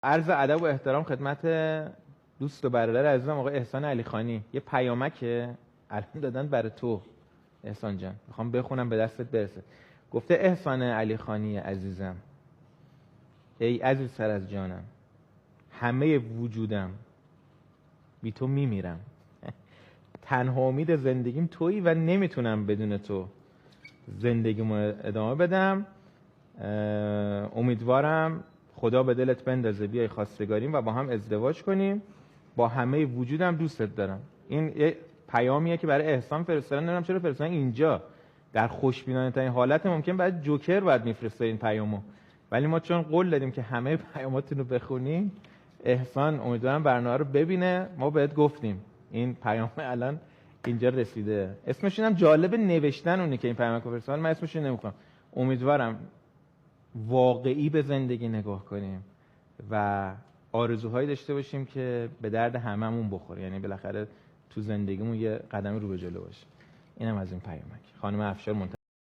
عرض ادب و احترام خدمت دوست و برادر عزیزم آقای احسان علیخانی. یه پیامکه الان دادن برای تو احسان جان، میخوام بخونم به دستت برسه. گفته احسان علیخانی عزیزم، ای عزیزتر از جانم، همه وجودم بی تو میمیرم. تنها امید زندگیم تویی و نمیتونم بدون تو زندگیمو ادامه بدم. امیدوارم خدا به دلت بندازه بیای خواستگاریم و با هم ازدواج کنیم. با همه وجودم دوستت دارم. این یه پیامیه که برای احسان فرستادن. نمیدونم چرا فرستادن اینجا در خوشبینانه ترین حالت ممکن. بعد جوکر باید میفرسته این پیامو، ولی ما چون قول دادیم که همه پیاماتون رو بخونیم، احسان امیدوارم برنامه رو ببینه. ما بهت گفتیم این پیام الان اینجا رسیده. اسمش اینم جالب نوشتن اونی که این پیام رو فرستادن. من اسمش رو نمیخونم. امیدوارم واقعی به زندگی نگاه کنیم و آرزوهایی داشته باشیم که به درد هممون بخوره. یعنی بالاخره تو زندگیمون یه قدم رو به جلو باشه. اینم از این پیامک. خانم افشار منتظر